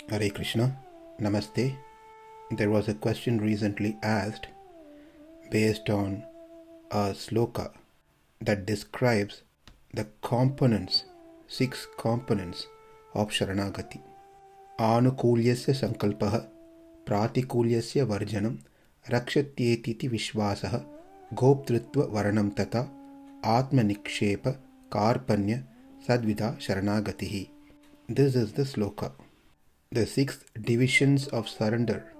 Hare Krishna, Namaste. There was a question recently asked based on a sloka that describes the components, 6 components of Sharanagati. Anukulyasya sankalpaha, pratikulyasya varjanam, rakshatyetiti vishvasaha, goptrtva varanam tata, atmanikshepa, karpanya, sadvida sharanagatihi. This is the sloka. The 6 divisions of surrender.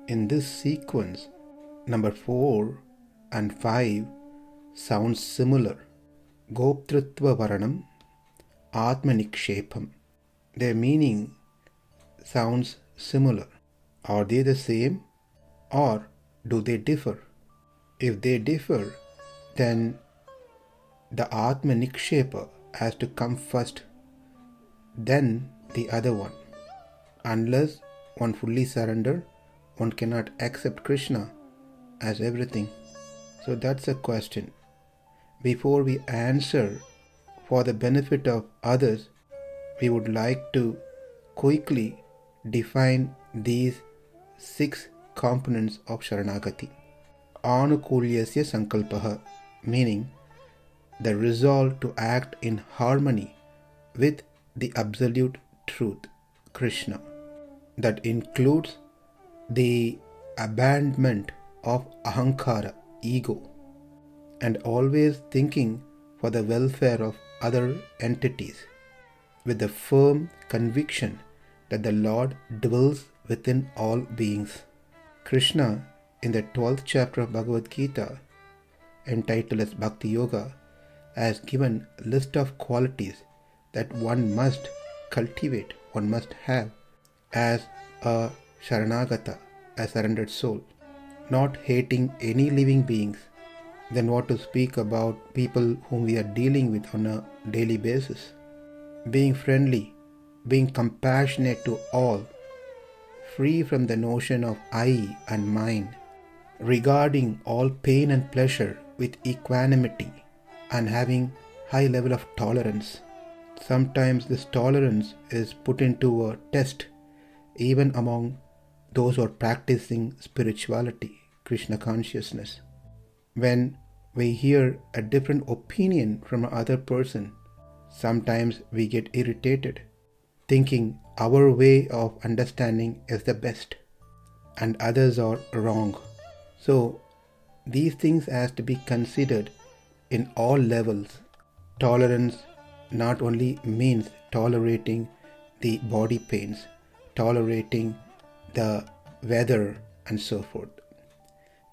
In this sequence, number 4 and 5 sounds similar. Goptrtva varanam, atmanikshepam. Their meaning sounds similar. Are they the same or do they differ? If they differ, then the atmanikshepa has to come first, then the other one. Unless one fully surrender, one cannot accept Krishna as everything. So that's a question. Before we answer, for the benefit of others, we would like to quickly define these 6 components of Sharanagati. Anukulyasya sankalpaha, meaning the resolve to act in harmony with the absolute truth, Krishna. That includes the abandonment of ahankara, ego, and always thinking for the welfare of other entities, with the firm conviction that the Lord dwells within all beings. Krishna, in the 12th chapter of Bhagavad Gita, entitled as Bhakti Yoga, has given a list of qualities that one must cultivate, one must have as a Sharanagata, a surrendered soul. Not hating any living beings, then what to speak about people whom we are dealing with on a daily basis. Being friendly, being compassionate to all, free from the notion of I and mine, regarding all pain and pleasure with equanimity, and having high level of tolerance. Sometimes this tolerance is put into a test even among those who are practicing spirituality, Krishna consciousness. When we hear a different opinion from another person, sometimes we get irritated, thinking our way of understanding is the best and others are wrong. So these things has to be considered in all levels. Tolerance not only means tolerating the body pains, tolerating the weather and so forth.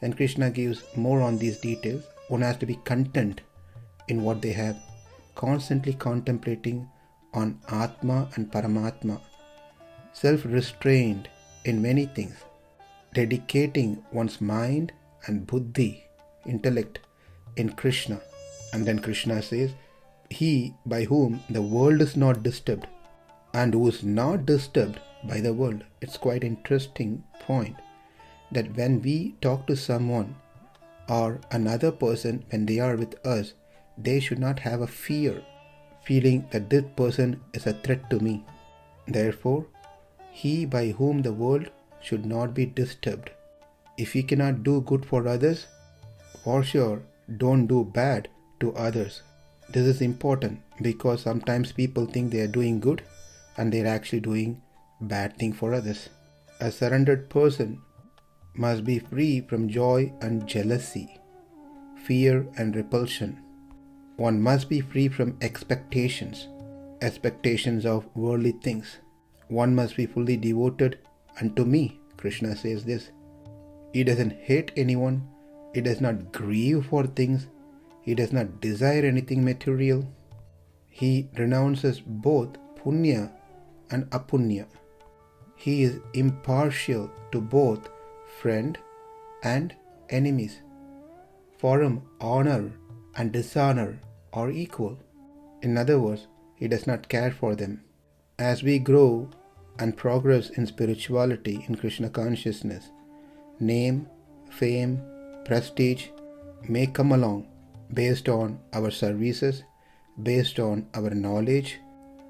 Then Krishna gives more on these details. One has to be content in what they have, constantly contemplating on Atma and Paramatma, self-restrained in many things, dedicating one's mind and buddhi, intellect, in Krishna. And then Krishna says, he by whom the world is not disturbed and who is not disturbed by the world. It's quite interesting point that when we talk to someone or another person, when they are with us, they should not have a fear, feeling that this person is a threat to me. Therefore, he by whom the world should not be disturbed. If he cannot do good for others, for sure, don't do bad to others. This is important because sometimes people think they are doing good and they are actually doing bad thing for others. A surrendered person must be free from joy and jealousy, fear and repulsion. One must be free from expectations of worldly things. One must be fully devoted unto me. Krishna says this. He doesn't hate anyone. He does not grieve for things. He does not desire anything material. He renounces both punya and apunya. He is impartial to both friend and enemies. For him, honor and dishonor are equal. In other words, he does not care for them. As we grow and progress in spirituality, in Krishna consciousness, name, fame, prestige may come along based on our services, based on our knowledge,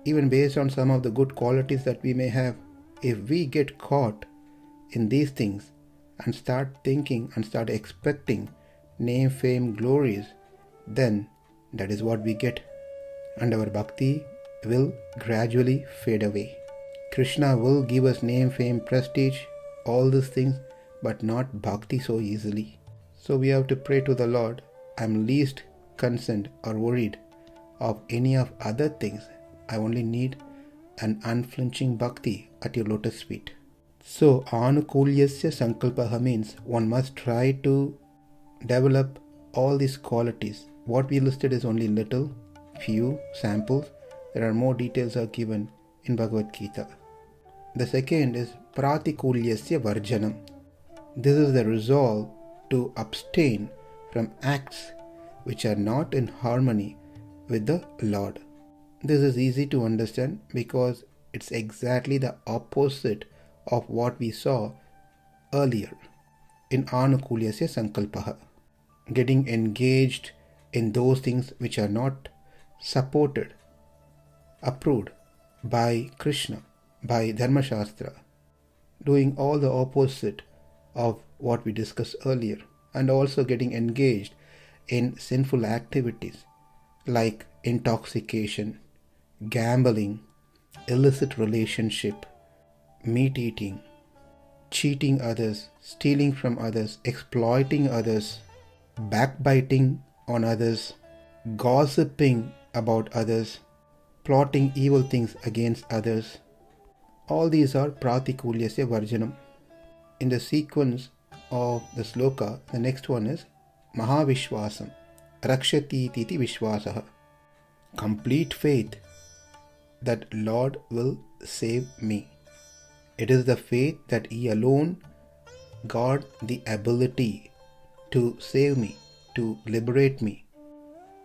even based on some of the good qualities that we may have if we get caught in these things and start thinking and start expecting name, fame, glories, then that is what we get. And our bhakti will gradually fade away. Krishna will give us name, fame, prestige, all these things, but not bhakti so easily. So we have to pray to the Lord, I'm least concerned or worried of any of other things. I only need an unflinching bhakti at your lotus feet. So anukulyasya sankalpaha means one must try to develop all these qualities. What we listed is only little, few samples. There are more details are given in Bhagavad Gita. The second is pratikulyasya varjanam. This is the resolve to abstain from acts which are not in harmony with the Lord. This is easy to understand because it's exactly the opposite of what we saw earlier in anukulyasya sankalpaha. Getting engaged in those things which are not supported, approved by Krishna, by Dharma Shastra, doing all the opposite of what we discussed earlier, and also getting engaged in sinful activities like intoxication, gambling, illicit relationship, meat eating, cheating others, stealing from others, exploiting others, backbiting on others, gossiping about others, plotting evil things against others. All these are pratikulyasya varjanam. In the sequence of the sloka, the next one is Mahavishwasam, Rakshati Titi Vishwasaha. Complete faith that Lord will save me. It is the faith that He alone got the ability to save me, to liberate me.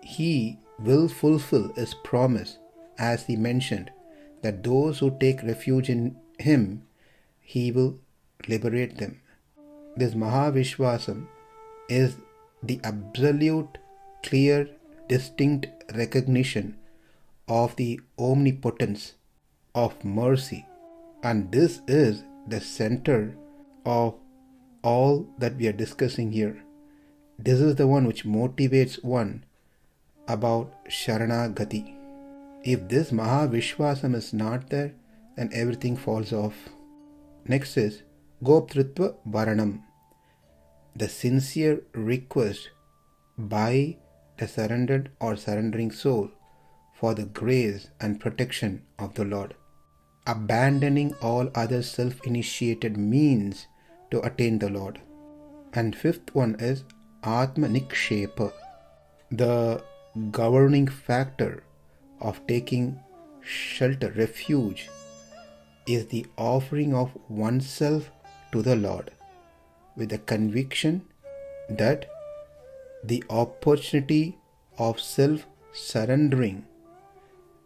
He will fulfill His promise, as He mentioned, that those who take refuge in Him, He will liberate them. This Mahavishwasam is the absolute, clear, distinct recognition of the omnipotence of mercy. And this is the center of all that we are discussing here. This is the one which motivates one about Sharanagati. If this Mahavishwasam is not there, then everything falls off. Next is goptrtva varanam, the sincere request by the surrendered or surrendering soul for the grace and protection of the Lord, abandoning all other self-initiated means to attain the Lord. And fifth one is atmanikshepa, the governing factor of taking shelter, refuge, is the offering of oneself to the Lord with the conviction that the opportunity of self-surrendering,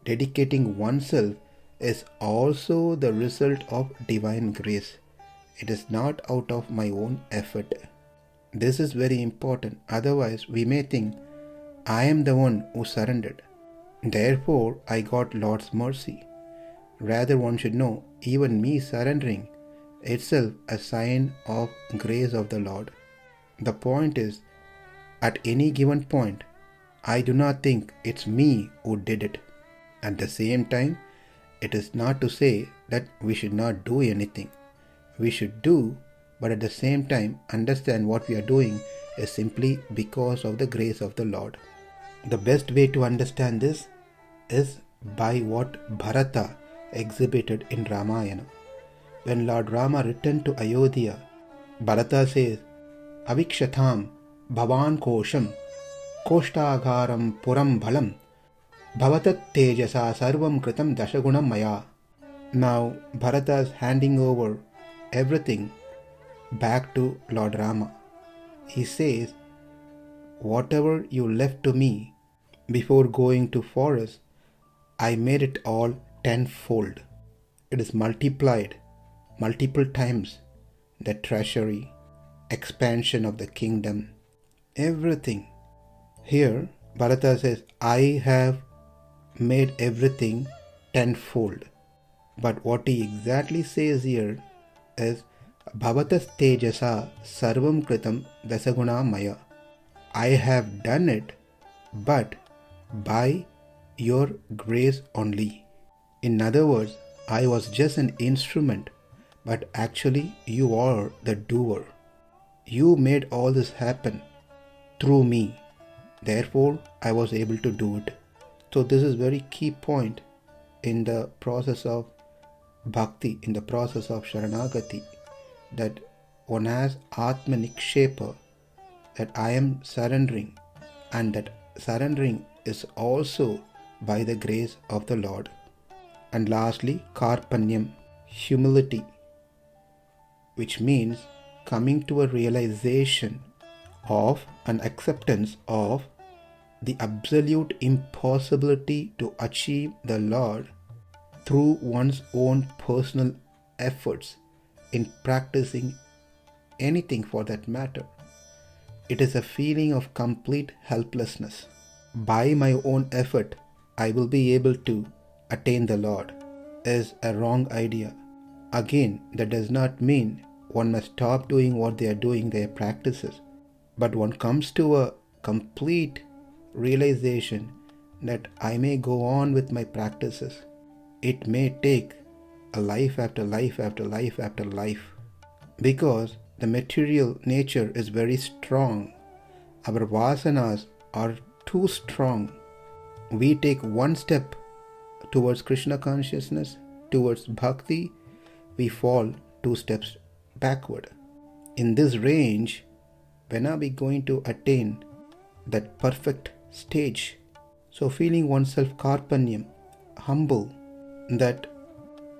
dedicating oneself, is also the result of divine grace. It is not out of my own effort. This is very important. Otherwise, we may think, I am the one who surrendered, therefore I got Lord's mercy. Rather, one should know, even me surrendering itself a sign of grace of the Lord. The point is, at any given point, I do not think it's me who did it. At the same time, it is not to say that we should not do anything. We should do, but at the same time understand what we are doing is simply because of the grace of the Lord. The best way to understand this is by what Bharata exhibited in Ramayana. When Lord Rama returned to Ayodhya, Bharata says, Avikshatham bhavan kosham koshtagaram puram bhalam bhavatat tejasa sarvam kritam dashagunam maya. Now Bharata is handing over everything back to Lord Rama. He says, whatever you left to me before going to forest, I made it all tenfold. It is multiplied multiple times. The treasury, expansion of the kingdom, everything. Here Bharata says, I have made everything tenfold. But what he exactly says here is Bhavatas Tejasa Sarvam Kritam Dasaguna Maya. I have done it, but by your grace only. In other words, I was just an instrument, but actually you are the doer. You made all this happen through me. Therefore, I was able to do it. So this is very key point in the process of bhakti, in the process of sharanagati, that one has atmanikshepa, that I am surrendering, and that surrendering is also by the grace of the Lord. And lastly, karpanyam, humility, which means coming to a realization of an acceptance of the absolute impossibility to achieve the Lord through one's own personal efforts in practicing anything for that matter. It is a feeling of complete helplessness. By my own effort, I will be able to attain the Lord is a wrong idea. Again, that does not mean one must stop doing what they are doing, their practices. But one comes to a complete realization that I may go on with my practices. It may take a life after life after life after life, because the material nature is very strong. Our vasanas are too strong. We take one step towards Krishna consciousness, towards bhakti, we fall 2 steps backward. In this range, when are we going to attain that perfect stage? So feeling oneself karpanyam, humble, that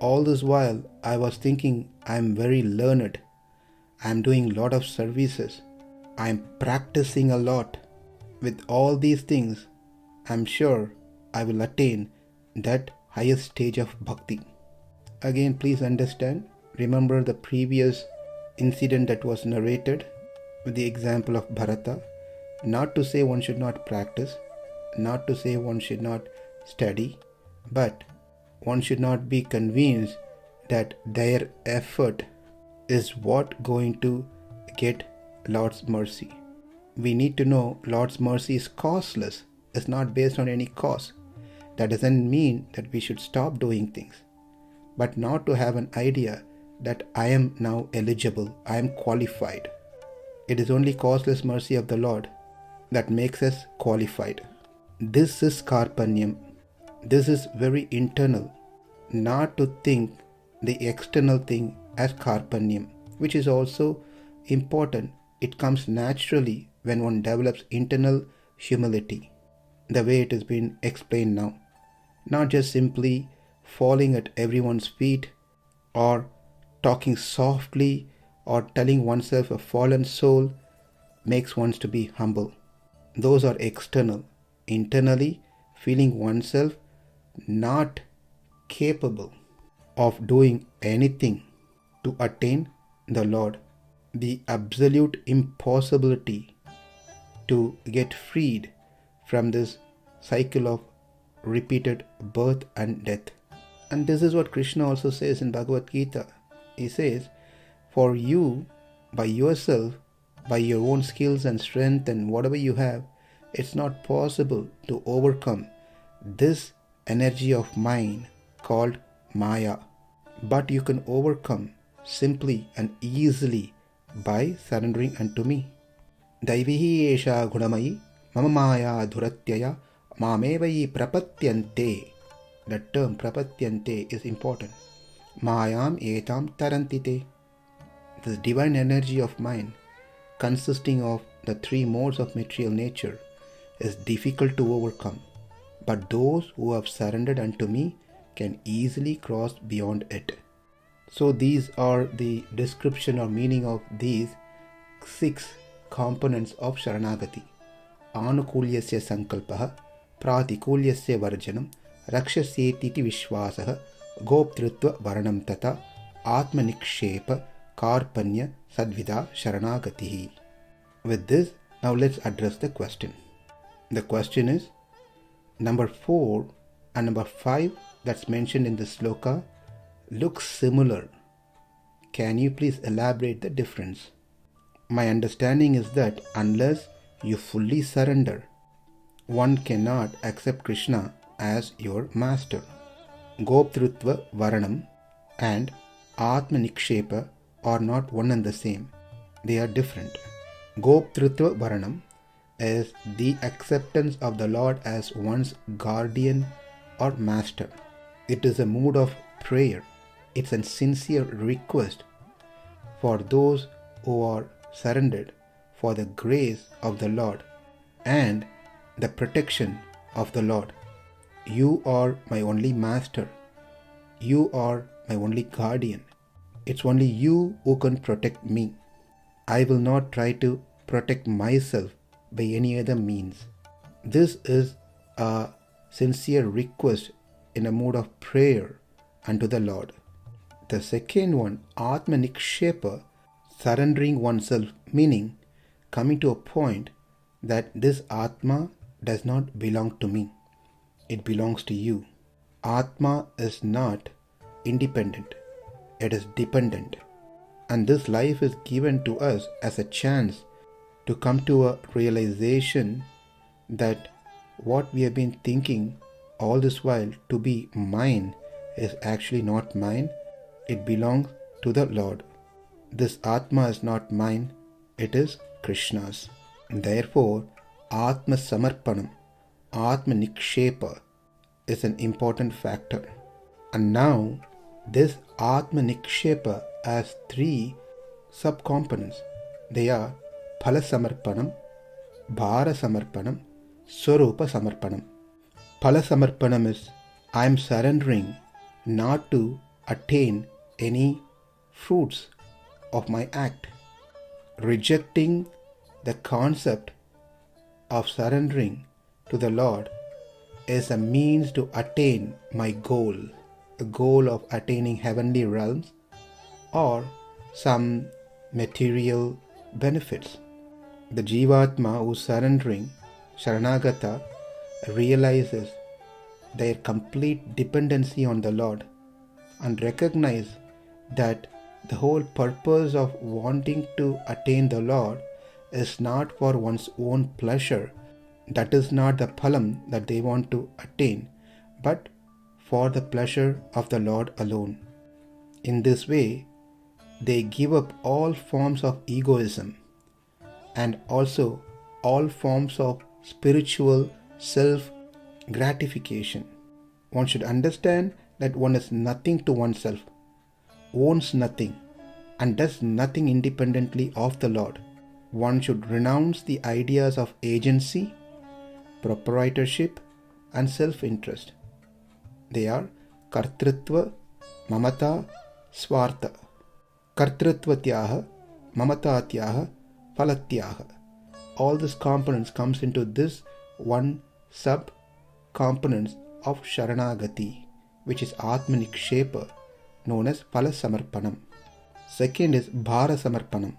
all this while I was thinking I am very learned, I am doing a lot of services, I am practicing a lot. With all these things, I am sure I will attain that highest stage of bhakti. Again, please understand, remember the previous incident that was narrated with the example of Bharata. Not to say one should not practice, not to say one should not study, but one should not be convinced that their effort is what going to get Lord's mercy. We need to know Lord's mercy is costless, it's not based on any cost. That doesn't mean that we should stop doing things, but not to have an idea that I am now eligible, I am qualified. It is only costless mercy of the Lord that makes us qualified. This is karpanyam. This is very internal. Not to think the external thing as karpanyam, which is also important. It comes naturally when one develops internal humility, the way it has been explained now. Not just simply falling at everyone's feet or talking softly or telling oneself a fallen soul makes one to be humble. Those are external. Internally, feeling oneself not capable of doing anything to attain the Lord. The absolute impossibility to get freed from this cycle of repeated birth and death. And this is what Krishna also says in Bhagavad Gita. He says, for you, by yourself, by your own skills and strength and whatever you have, it's not possible to overcome this energy of mine called Maya. But you can overcome simply and easily by surrendering unto me. Daivihi esha gunamayi mama maya dhuratyaya mamevai prapatyante. The term prapatyante is important. Mayam etam tarantite. This divine energy of mine, consisting of the 3 modes of material nature, is difficult to overcome. But those who have surrendered unto me can easily cross beyond it. So these are the description or meaning of these 6 components of Sharanagati. Anukulyasya sankalpaha, pratikulyasya varjanam, rakshasyetiti vishwasaha, goptrtva varanam tata, atmanikshepa, karpanya sadvida sharanagatihi. With this, now let's address the question. The question is, number 4 and number 5 that's mentioned in the sloka, look similar. Can you please elaborate the difference? My understanding is that unless you fully surrender, one cannot accept Krishna as your master. Goptrtva, varanam and atmanikshepa are not one and the same. They are different. Goptrtva varanam is the acceptance of the Lord as one's guardian or master. It is a mood of prayer. It's a sincere request for those who are surrendered for the grace of the Lord and the protection of the Lord. You are my only master. You are my only guardian. It's only you who can protect me. I will not try to protect myself by any other means. This is a sincere request in a mood of prayer unto the Lord. The second one, atmanikshepa, surrendering oneself, meaning coming to a point that this atma does not belong to me. It belongs to you. Atma is not independent. It is dependent. And this life is given to us as a chance to come to a realization that what we have been thinking all this while to be mine is actually not mine. It belongs to the Lord. This Atma is not mine. It is Krishna's. Therefore, Atma Samarpanam, Atmanikshepa is an important factor. And now, this Atmanikshepa has three subcomponents. They are Phala Samarpanam, Bhara Samarpanam, Swarupa Samarpanam. Phala Samarpanam is I am surrendering not to attain any fruits of my act. Rejecting the concept of surrendering to the Lord is a means to attain my goal, a goal of attaining heavenly realms or some material benefits. The Jivatma who is surrendering, Sharanagata, realizes their complete dependency on the Lord and recognize that the whole purpose of wanting to attain the Lord is not for one's own pleasure. That is not the phalam that they want to attain, but for the pleasure of the Lord alone. In this way, they give up all forms of egoism and also all forms of spiritual self-gratification. One should understand that one is nothing to oneself, owns nothing, and does nothing independently of the Lord. One should renounce the ideas of agency, proprietorship, and self-interest. They are kartrtva, mamata, swartha. Kartrtvatyaha, mamathatyaha, phalatyaha. All these components comes into this one sub-components of Sharanagati, which is Atmanikshepa, known as Phala Samarpanam. Second is Bhara Samarpanam,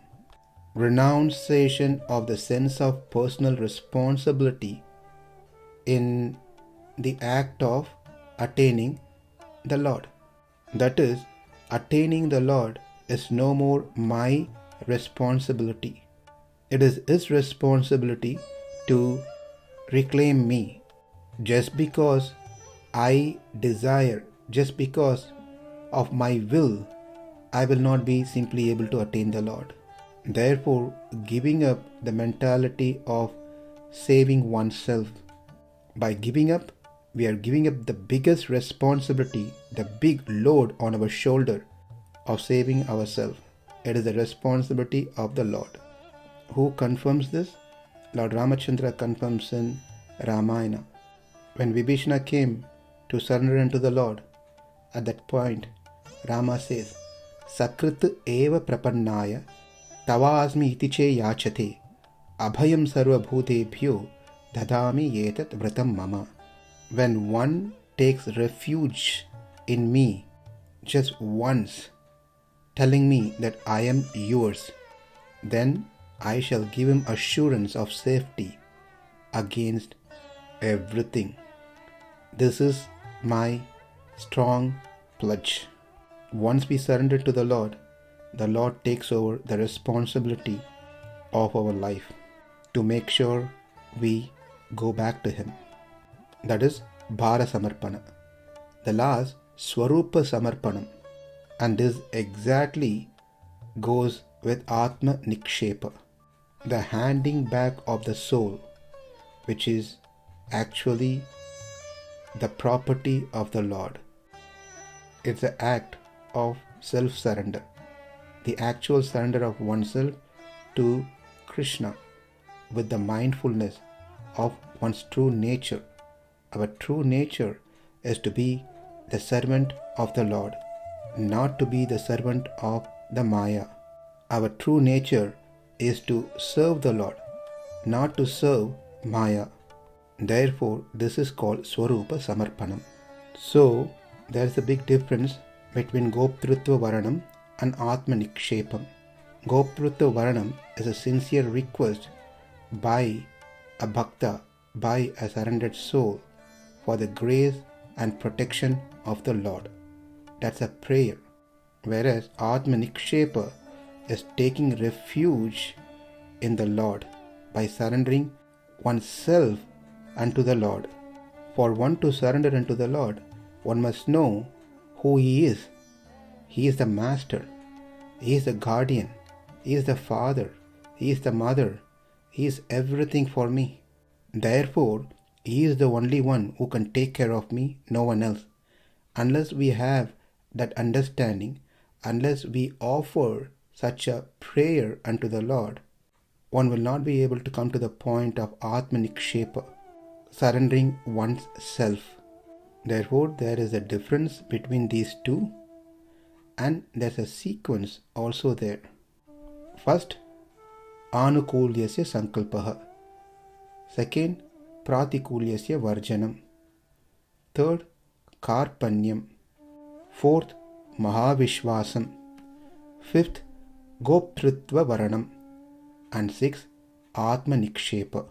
renunciation of the sense of personal responsibility in the act of attaining the Lord. That is, attaining the Lord is no more my responsibility. It is His responsibility to reclaim me. Just because I desire, just because of my will, I will not be simply able to attain the Lord. Therefore, giving up the mentality of saving oneself. By giving up, we are giving up the biggest responsibility, the big load on our shoulder of saving ourselves. It is the responsibility of the Lord. Who confirms this? Lord Ramachandra confirms in Ramayana. When Vibhishana came to surrender unto the Lord, at that point, Rama says, Sakrit eva prapannaya tavasmi iti che yachate abhayam sarva bhutebhyo dadami yetat vratam mama. When one takes refuge in me just once, telling me that I am yours, then I shall give him assurance of safety against everything. This is my strong pledge. Once we surrender to the Lord takes over the responsibility of our life to make sure we go back to Him. That is Bhara Samarpana. The last, Swarupa Samarpanam. And this exactly goes with atmanikshepa, the handing back of the soul, which is actually the property of the Lord. It's the act of self-surrender, the actual surrender of oneself to Krishna with the mindfulness of one's true nature. Our true nature is to be the servant of the Lord, not to be the servant of the Maya. Our true nature is to serve the Lord, not to serve Maya. Therefore, this is called Swarupa Samarpanam. So, there is a big difference between goptrtva varanam and atmanikshepam. Goptrtva varanam is a sincere request by a bhakta, by a surrendered soul, for the grace and protection of the Lord. That's a prayer. Whereas atmanikshepa is taking refuge in the Lord by surrendering oneself unto the Lord. For one to surrender unto the Lord, one must know who He is. He is the Master. He is the guardian. He is the Father. He is the Mother. He is everything for me. Therefore, He is the only one who can take care of me, no one else. Unless we have that understanding, unless we offer such a prayer unto the Lord, one will not be able to come to the point of atmanikshepa, surrendering one's self. Therefore, there is a difference between these two, and there's a sequence also there. First, anukulyasya sankalpaha. Second, pratikulyasya varjanam. Third, karpanyam. Fourth, mahavishwasam. Fifth, goptrtva varanam. And sixth, atmanikshepa.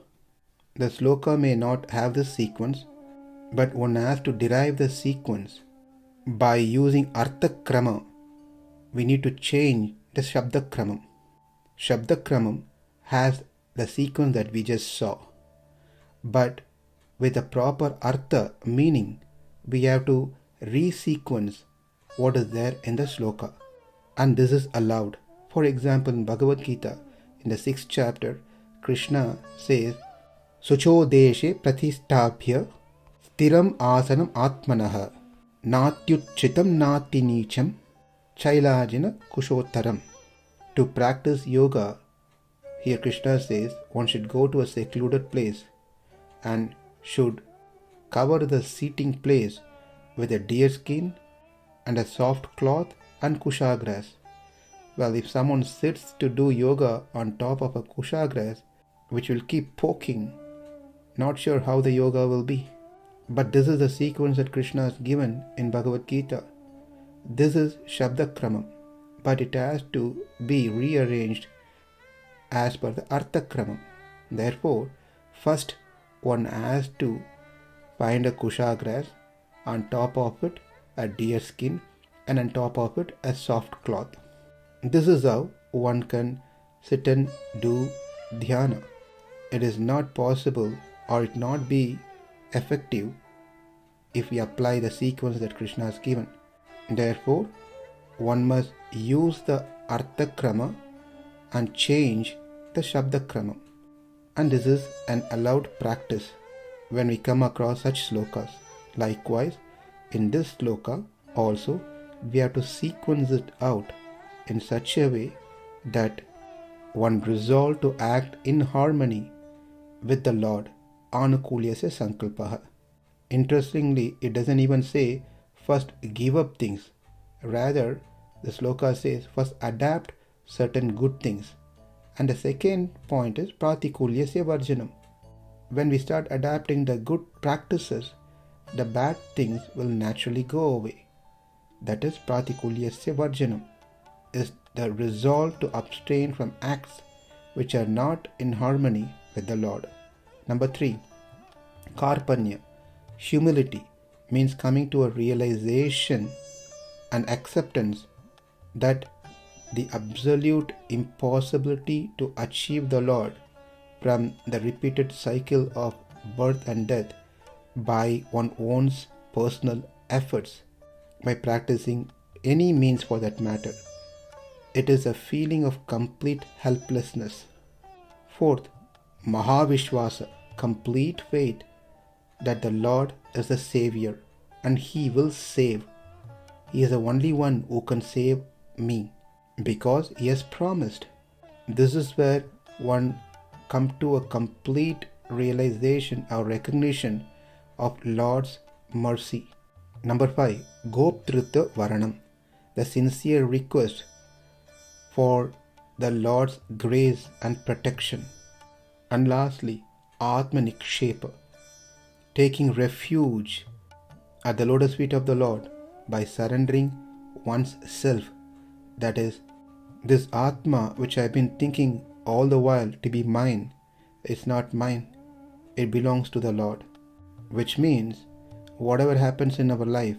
The sloka may not have this sequence, but one has to derive the sequence by using arthakrama. We need to change the shabdakramam. Shabdakramam has the sequence that we just saw, but with the proper artha meaning, we have to resequence what is there in the sloka, and this is allowed. For example, in Bhagavad Gita, in the 6th chapter, Krishna says, Sucho deshe pratistabhya stiram asanam atmanaha natyuchitam natinicham chailajina kushottaram. To practice yoga, here Krishna says one should go to a secluded place and should cover the seating place with a deer skin and a soft cloth and kusha grass. Well, if someone sits to do yoga on top of a kusha grass, which will keep poking, not sure how the yoga will be. But this is the sequence that Krishna has given in Bhagavad Gita. This is Shabdakramam, but it has to be rearranged as per the Arthakramam. Therefore, first one has to find a kusha grass, on top of it a deer skin, and on top of it a soft cloth. This is how one can sit and do dhyana. It is not possible, or it not be effective, if we apply the sequence that Krishna has given. Therefore, one must use the arthakrama and change the shabdakrama. And this is an allowed practice when we come across such slokas. Likewise, in this sloka also, we have to sequence it out in such a way that one resolve to act in harmony with the Lord. Anukulyasya sankalpaha. Interestingly, it doesn't even say first give up things. Rather, the sloka says first adapt certain good things. And the second point is pratikulyasya varjanam. When we start adapting the good practices, the bad things will naturally go away. That is pratikulyasya varjanam, is the resolve to abstain from acts which are not in harmony with the Lord. Number 3, karpanya. Humility means coming to a realization and acceptance that the absolute impossibility to achieve the Lord from the repeated cycle of birth and death by one's own personal efforts, by practicing any means for that matter. It is a feeling of complete helplessness. Fourth, Mahavishwasa, complete faith that the Lord is the Savior and He will save. He is the only one who can save me because He has promised. This is where one comes to a complete realization or recognition of Lord's mercy. Number 5, goptrtva varanam, the sincere request for the Lord's grace and protection. And lastly, atmanikshepa, taking refuge at the lotus feet of the Lord by surrendering one's self. That is, this atma which I've been thinking all the while to be mine is not mine. It belongs to the Lord. Which means whatever happens in our life,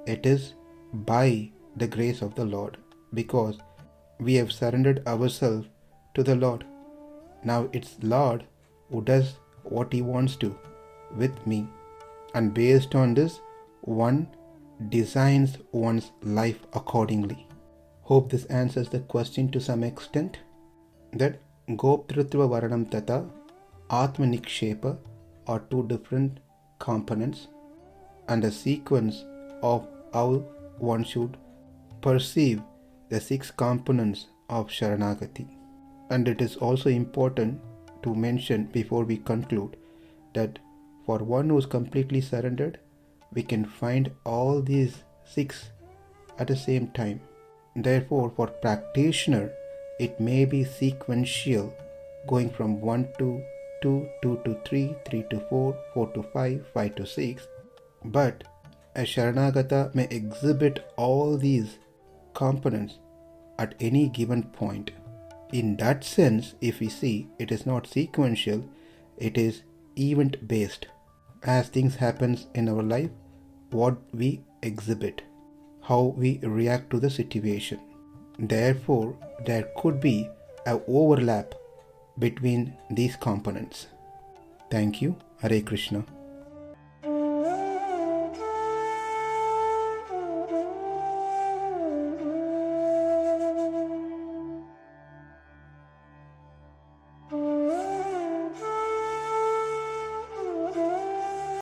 it is by the grace of the Lord, because we have surrendered ourselves to the Lord. Now it's Lord who does what He wants to with me, and based on this, one designs one's life accordingly. Hope this answers the question to some extent. That goptrtva varanam tata atmanikshepa are two different components and a sequence of how one should perceive the 6 components of Sharanagati. And it is also important to mention before we conclude that for one who is completely surrendered, we can find all these 6 at the same time. Therefore, for practitioner, it may be sequential, going from 1 to 2, 2 to 3, 3 to 4, 4 to 5, 5 to 6. But a Sharanagata may exhibit all these components at any given point. In that sense, if we see, it is not sequential, it is event based. As things happens in our life, what we exhibit, how we react to the situation. Therefore, there could be an overlap between these components. Thank you. Hare Krishna.